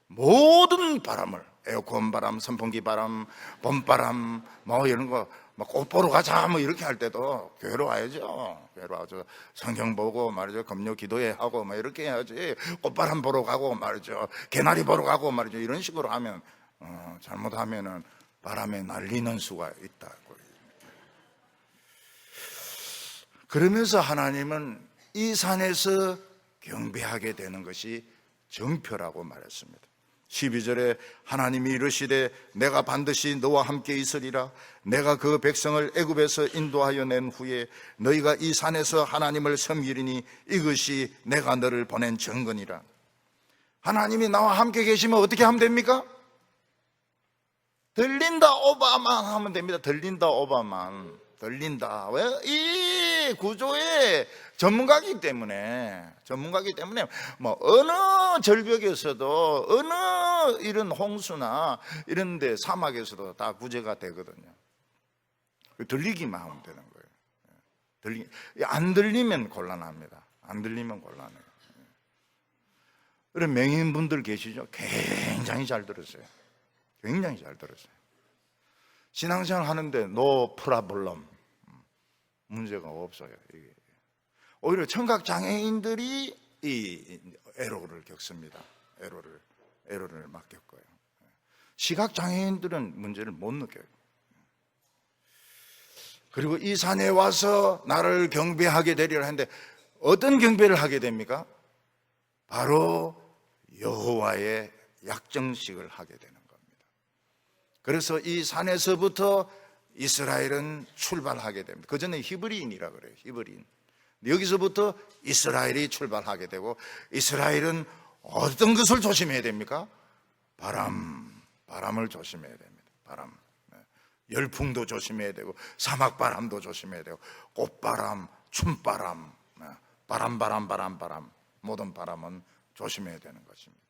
모든 바람을, 에어컨 바람, 선풍기 바람, 봄바람, 뭐 이런 거, 꽃 보러 가자 뭐 이렇게 할 때도 교회로 와야죠. 교회로 와서 성경 보고 말이죠. 금요 기도회 하고 뭐 이렇게 해야지. 꽃바람 보러 가고 말이죠. 개나리 보러 가고 말이죠. 이런 식으로 하면 잘못하면은 바람에 날리는 수가 있다고. 그러면서 하나님은 이 산에서 경배하게 되는 것이 정표라고 말했습니다. 12절에 하나님이 이르시되 내가 반드시 너와 함께 있으리라. 내가 그 백성을 애굽에서 인도하여 낸 후에 너희가 이 산에서 하나님을 섬기리니 이것이 내가 너를 보낸 증거니라. 하나님이 나와 함께 계시면 어떻게 하면 됩니까? 들린다 오바만 하면 됩니다. 들린다 오바만. 들린다. 왜? 이 구조의 전문가이기 때문에 뭐 어느 절벽에서도 어느 이런 홍수나 이런 데 사막에서도 다 구제가 되거든요. 들리기만 하면 되는 거예요. 안 들리면 곤란합니다. 안 들리면 곤란해요. 그런 맹인분들 계시죠? 굉장히 잘 들었어요. 굉장히 잘 들었어요. 신앙생활 하는데 노 프라블럼, 문제가 없어요. 이게. 오히려 청각 장애인들이 이 애로를 겪습니다. 애로를 막 겪어요. 시각 장애인들은 문제를 못 느껴요. 그리고 이 산에 와서 나를 경배하게 되리라 했는데 어떤 경배를 하게 됩니까? 바로 여호와의 약정식을 하게 되는 겁니다. 그래서 이 산에서부터 이스라엘은 출발하게 됩니다. 그 전에 히브리인이라 그래요. 히브리인. 여기서부터 이스라엘이 출발하게 되고, 이스라엘은 어떤 것을 조심해야 됩니까? 바람을 조심해야 됩니다. 바람. 열풍도 조심해야 되고, 사막바람도 조심해야 되고, 꽃바람, 춤바람, 바람, 모든 바람은 조심해야 되는 것입니다.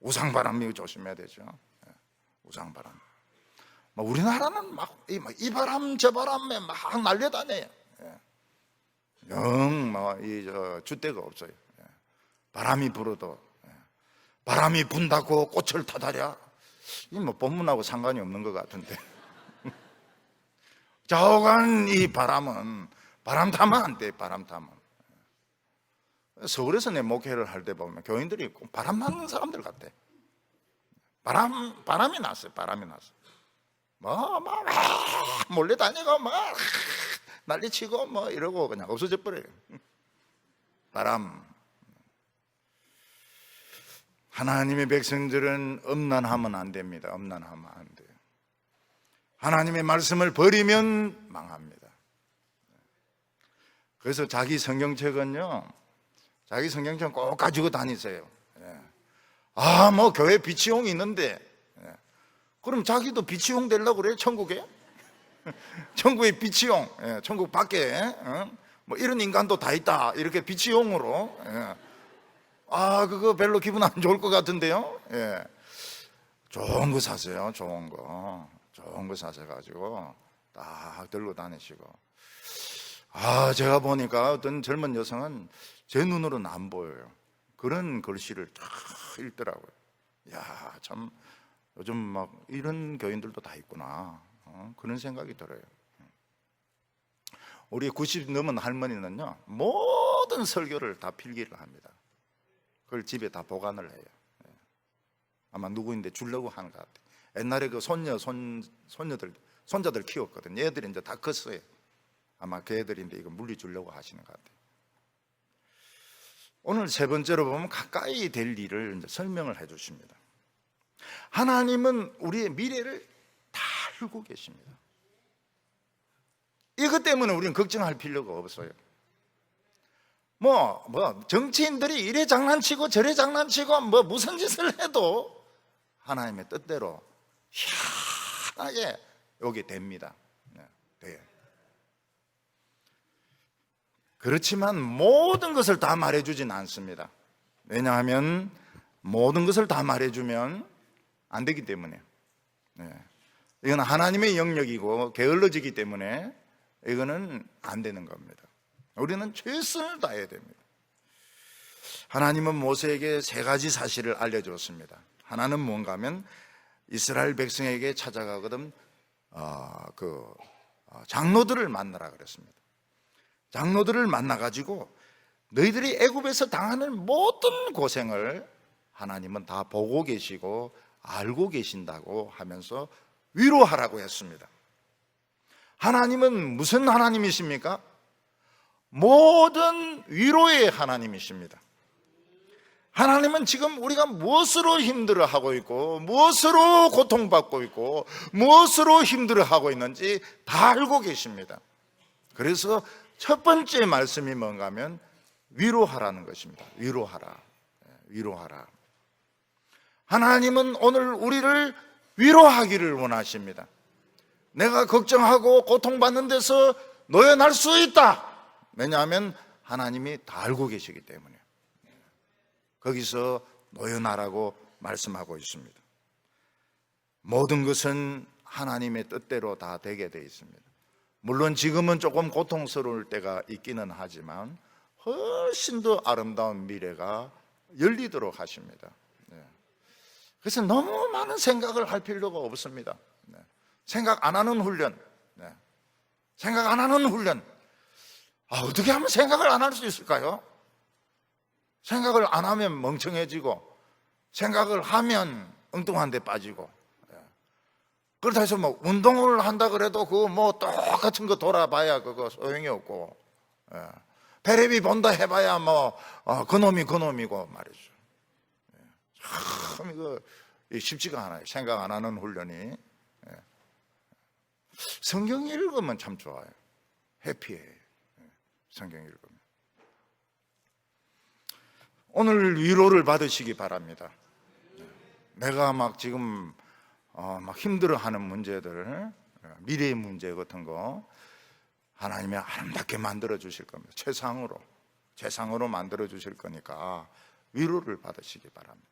우상바람이 조심해야 되죠. 우상바람. 우리나라는 막 이 바람 저 바람에 막 날려다녀요. 줏대가 없어요. 바람이 불어도, 바람이 분다고 꽃을 타다랴, 이 본문하고 상관이 없는 것 같은데. 좌우간 이 바람은 바람 타면 안 돼. 바람 타면. 서울에서 내 목회를 할 때 보면 교인들이 꼭 바람 맞는 사람들 같아. 바람이 났어요. 몰래 다니고 난리치고 이러고 그냥 없어져 버려요. 바람. 하나님의 백성들은 엄난하면 안 됩니다. 엄난하면 안 돼요. 하나님의 말씀을 버리면 망합니다. 그래서 자기 성경책은 꼭 가지고 다니세요. 교회 비치용이 있는데, 그럼 자기도 비치용 되려고 그래요, 천국에? 천국의 비치용, 천국 밖에, 이런 인간도 다 있다. 이렇게 비치용으로. 그거 별로 기분 안 좋을 것 같은데요? 좋은 거 사세요, 좋은 거 사셔가지고 딱 들고 다니시고. 제가 보니까 어떤 젊은 여성은 제 눈으로는 안 보여요. 그런 글씨를 다 읽더라고요. 참 요즘 이런 교인들도 다 있구나. 그런 생각이 들어요. 우리 90 넘은 할머니는요, 모든 설교를 다 필기를 합니다. 그걸 집에 다 보관을 해요. 아마 누구인데 주려고 하는 것 같아요. 옛날에 그 손자들 키웠거든요. 얘들이 이제 다 컸어요. 아마 그 애들인데 이거 물리 주려고 하시는 것 같아요. 오늘 세 번째로 보면 가까이 될 일을 이제 설명을 해 주십니다. 하나님은 우리의 미래를 다 알고 계십니다. 이것 때문에 우리는 걱정할 필요가 없어요. 정치인들이 이래 장난치고 저래 장난치고 무슨 짓을 해도 하나님의 뜻대로 희한하게 오게 됩니다. 돼요. 그렇지만 모든 것을 다 말해주진 않습니다. 왜냐하면 모든 것을 다 말해주면 안 되기 때문에. 이건 하나님의 영역이고 게을러지기 때문에 이거는 안 되는 겁니다. 우리는 최선을 다해야 됩니다. 하나님은 모세에게 세 가지 사실을 알려주었습니다. 하나는 뭔가 하면 이스라엘 백성에게 찾아가거든 장로들을 만나라 그랬습니다. 장로들을 만나가지고 너희들이 애굽에서 당하는 모든 고생을 하나님은 다 보고 계시고 알고 계신다고 하면서 위로하라고 했습니다. 하나님은 무슨 하나님이십니까? 모든 위로의 하나님이십니다. 하나님은 지금 우리가 무엇으로 힘들어하고 있고 무엇으로 고통받고 있고 무엇으로 힘들어하고 있는지 다 알고 계십니다. 그래서 첫 번째 말씀이 뭔가 하면 위로하라는 것입니다. 위로하라. 하나님은 오늘 우리를 위로하기를 원하십니다. 내가 걱정하고 고통받는 데서 노여날 수 있다. 왜냐하면 하나님이 다 알고 계시기 때문에 거기서 노여나라고 말씀하고 있습니다. 모든 것은 하나님의 뜻대로 다 되게 되어 있습니다. 물론 지금은 조금 고통스러울 때가 있기는 하지만 훨씬 더 아름다운 미래가 열리도록 하십니다. 그래서 너무 많은 생각을 할 필요가 없습니다. 생각 안 하는 훈련. 생각 안 하는 훈련. 어떻게 하면 생각을 안 할 수 있을까요? 생각을 안 하면 멍청해지고 생각을 하면 엉뚱한 데 빠지고 그렇다 해서 뭐 운동을 한다 그래도 그거 뭐 똑같은 거 돌아봐야 그거 소용이 없고 테레비 본다 해봐야 뭐 그놈이고 말이죠. 참 이거 쉽지가 않아요. 생각 안 하는 훈련이. 성경 읽으면 참 좋아요. 해피해. 성경 읽으면. 오늘 위로를 받으시기 바랍니다. 내가 막 지금 막 힘들어하는 문제들, 미래의 문제 같은 거 하나님이 아름답게 만들어 주실 겁니다. 최상으로 만들어 주실 거니까 위로를 받으시기 바랍니다.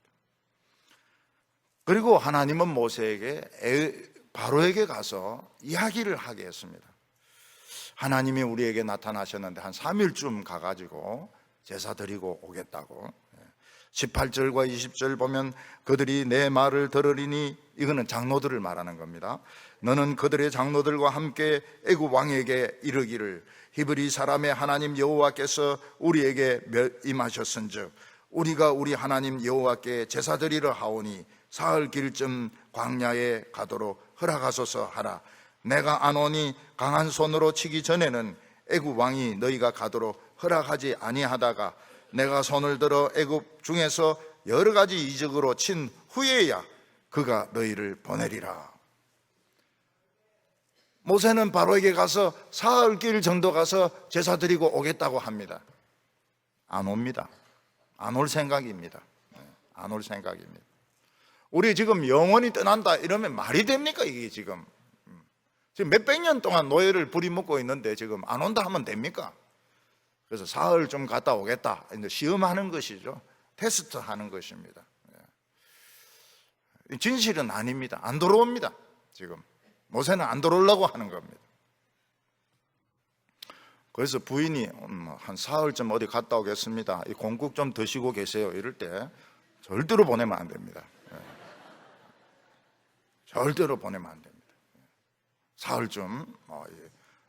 그리고 하나님은 모세에게 바로에게 가서 이야기를 하게 했습니다. 하나님이 우리에게 나타나셨는데 한 3일쯤 가가지고 제사 드리고 오겠다고. 18절과 20절 보면 그들이 내 말을 들으리니, 이거는 장로들을 말하는 겁니다. 너는 그들의 장로들과 함께 애굽 왕에게 이르기를 히브리 사람의 하나님 여호와께서 우리에게 임하셨은즉 우리가 우리 하나님 여호와께 제사 드리러 하오니 사흘 길쯤 광야에 가도록 허락하소서 하라. 내가 안오니 강한 손으로 치기 전에는 애굽 왕이 너희가 가도록 허락하지 아니하다가 내가 손을 들어 애굽 중에서 여러 가지 이적으로 친 후에야 그가 너희를 보내리라. 모세는 바로에게 가서 사흘 길 정도 가서 제사 드리고 오겠다고 합니다. 안 옵니다. 안 올 생각입니다. 안 올 생각입니다. 우리 지금 영원히 떠난다 이러면 말이 됩니까? 이게 지금 몇백 년 동안 노예를 부리먹고 있는데 지금 안 온다 하면 됩니까? 그래서 사흘 좀 갔다 오겠다. 시험하는 것이죠. 테스트하는 것입니다. 진실은 아닙니다. 안 들어옵니다. 지금 모세는 안 들어오려고 하는 겁니다. 그래서 부인이 한 사흘쯤 어디 갔다 오겠습니다. 이 공국 좀 드시고 계세요. 이럴 때 절대로 보내면 안 됩니다. 절대로 보내면 안 됩니다. 사흘쯤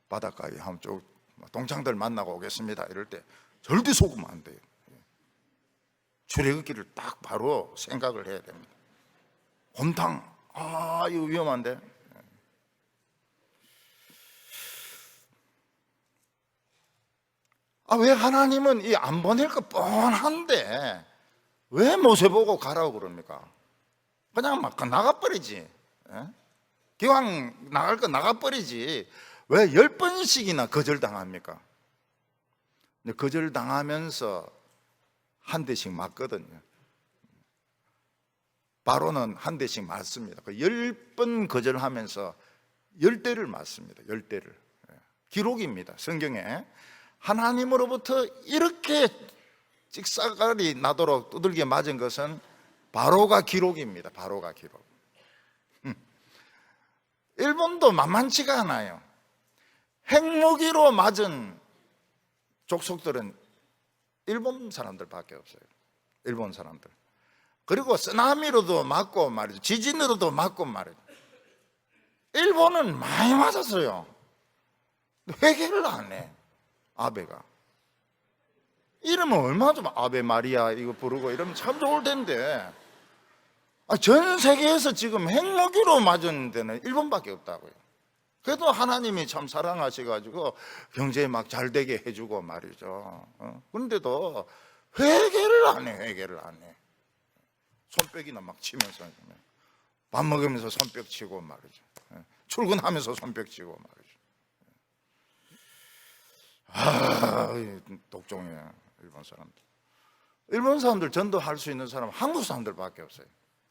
바닷가에 한쪽 동창들 만나고 오겠습니다. 이럴 때 절대 속으면 안 돼요. 출애굽기를 딱 바로 생각을 해야 됩니다. 곰탕, 이거 위험한데. 왜 하나님은 이 안 보낼 거 뻔한데 왜 모세 보고 가라고 그럽니까? 그냥 막 나가버리지. 기왕 나갈 거 나가버리지. 왜 10번씩이나 거절당합니까? 거절당하면서 한 대씩 맞거든요. 바로는 한 대씩 맞습니다. 10번 거절하면서 10대를 맞습니다. 10대를. 기록입니다. 성경에. 하나님으로부터 이렇게 찍사갈이 나도록 두들겨 맞은 것은 바로가 기록입니다. 바로가 기록. 일본도 만만치가 않아요. 핵무기로 맞은 족속들은 일본 사람들밖에 없어요. 일본 사람들. 그리고 쓰나미로도 맞고 말이죠. 지진으로도 맞고 말이죠. 일본은 많이 맞았어요. 회개를 안 해. 아베가. 이러면 얼마나 좀 아베 마리아 이거 부르고 이러면 참 좋을 텐데, 전 세계에서 지금 핵무기로 맞은 데는 일본밖에 없다고요. 그래도 하나님이 참 사랑하셔가지고 경제 막 잘 되게 해주고 말이죠. 그런데도 회개를 안 해. 회개를 안 해. 손뼉이나 막 치면서 밥 먹으면서 손뼉 치고 말이죠. 출근하면서 손뼉 치고 말이죠. 독종이에요, 일본 사람들. 일본 사람들 전도할 수 있는 사람은 한국 사람들밖에 없어요.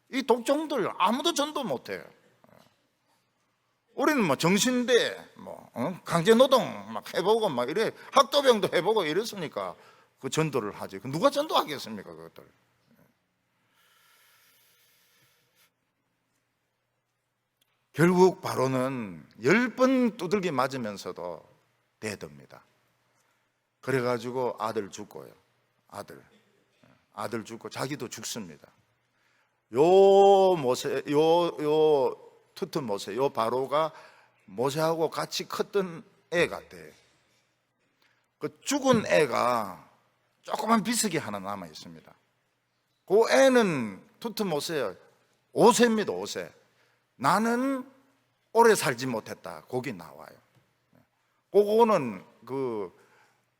이 독종들 아무도 전도 못해요. 우리는 뭐 정신대, 강제노동 막 해보고 막 이래, 학도병도 해보고 이랬으니까 그 전도를 하지. 누가 전도하겠습니까, 그것들. 결국 바로는 10번 두들기 맞으면서도 대듭니다. 그래가지고 아들 죽고요. 아들 죽고 자기도 죽습니다. 투트 모세, 요 바로가 모세하고 같이 컸던 애 같아요. 그 죽은 애가 조그만 비석이 하나 남아 있습니다. 그 애는 투트 모세예요. 5세입니다, 5세. 나는 오래 살지 못했다. 거기 나와요. 그거는 그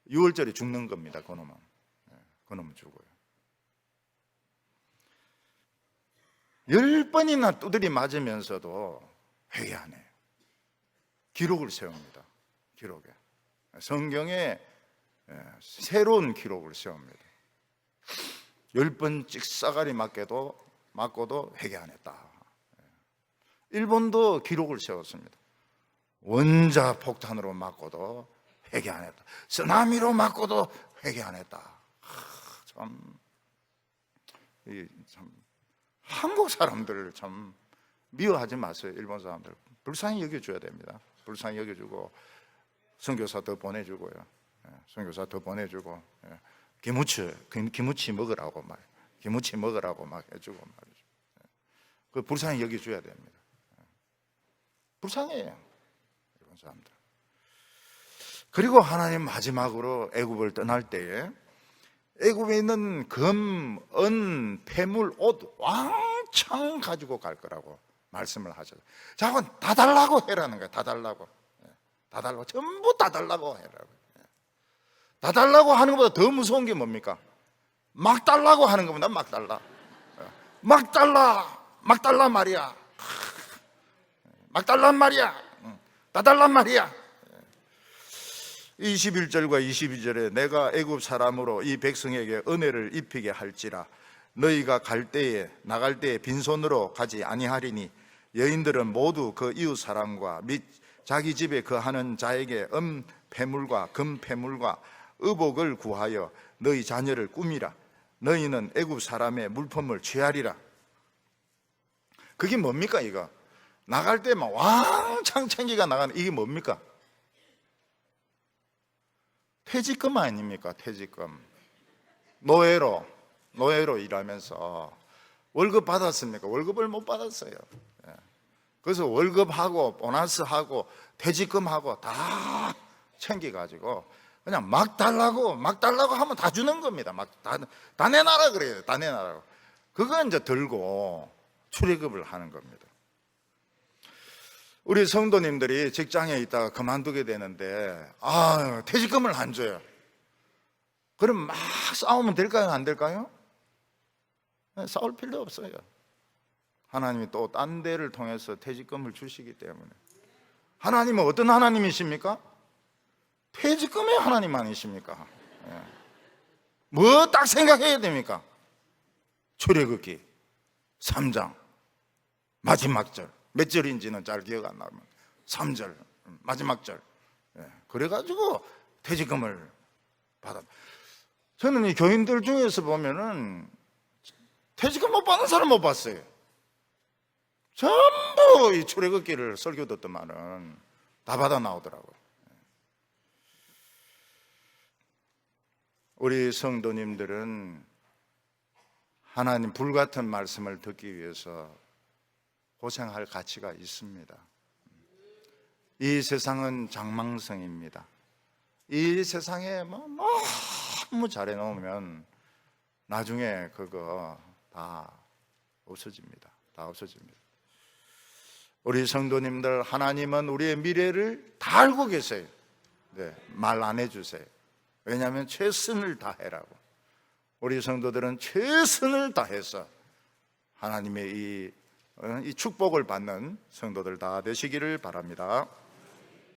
6월절에 죽는 겁니다. 그놈은 죽어요. 10번이나 두드리 맞으면서도 회개 안 해요. 기록을 세웁니다. 기록에. 성경에 새로운 기록을 세웁니다. 10번 찍사가리 맞고도 회개 안 했다. 일본도 기록을 세웠습니다. 원자 폭탄으로 맞고도 회개 안 했다. 쓰나미로 맞고도 회개 안 했다. 참 한국 사람들을 참 미워하지 마세요. 일본 사람들 불쌍히 여겨줘야 됩니다. 불쌍히 여겨주고 선교사 더 보내주고요. 선교사 더 보내주고 기무치 먹으라고 막 해주고 말이죠. 그 불쌍히 여겨줘야 됩니다. 불쌍해요, 일본 사람들. 그리고 하나님 마지막으로 애굽을 떠날 때에 애굽에 있는 금, 은, 폐물, 옷 왕창 가지고 갈 거라고 말씀을 하셔요. 자, 다 달라고 해라는 거예요. 다 달라고. 전부 다 달라고 해라고. 다 달라고 하는 것보다 더 무서운 게 뭡니까? 막 달라고 하는 겁니다. 막 달라. 막 달라 말이야. 막 달란 말이야. 다 달란 말이야. 21절과 22절에 내가 애굽 사람으로 이 백성에게 은혜를 입히게 할지라 너희가 나갈 때에 빈손으로 가지 아니하리니 여인들은 모두 그 이웃 사람과 및 자기 집에 거하는 자에게 폐물과 금 폐물과 의복을 구하여 너희 자녀를 꾸미라. 너희는 애굽 사람의 물품을 취하리라. 그게 뭡니까? 이거 나갈 때 막 왕창 챙기가 나가는 이게 뭡니까? 퇴직금 아닙니까? 퇴직금. 노예로 일하면서 월급 받았습니까? 월급을 못 받았어요. 그래서 월급하고 보너스하고 퇴직금하고 다 챙겨가지고 그냥 막 달라고 하면 다 주는 겁니다. 다 내놔라 그래요. 다 내놔라고. 그거 이제 들고 출애굽을 하는 겁니다. 우리 성도님들이 직장에 있다가 그만두게 되는데 퇴직금을 안 줘요. 그럼 막 싸우면 될까요? 안 될까요? 싸울 필요 없어요. 하나님이 또 딴 데를 통해서 퇴직금을 주시기 때문에. 하나님은 어떤 하나님이십니까? 퇴직금의 하나님 아니십니까? 뭐 딱 생각해야 됩니까? 출애굽기 3장 마지막 절. 몇 절인지는 잘 기억 안 나면 3절 마지막 절. 그래가지고 퇴직금을 받아. 저는 이 교인들 중에서 보면은 퇴직금 못 받는 사람 못 봤어요. 전부 이 출애굽기를 설교 듣더만은 다 받아 나오더라고요. 우리 성도님들은 하나님 불같은 말씀을 듣기 위해서 고생할 가치가 있습니다. 이 세상은 장망성입니다. 이 세상에 너무 잘해 놓으면 나중에 그거 다 없어집니다. 다 없어집니다. 우리 성도님들, 하나님은 우리의 미래를 다 알고 계세요. 네, 말 안 해주세요. 왜냐하면 최선을 다해라고. 우리 성도들은 최선을 다해서 하나님의 이 축복을 받는 성도들 다 되시기를 바랍니다.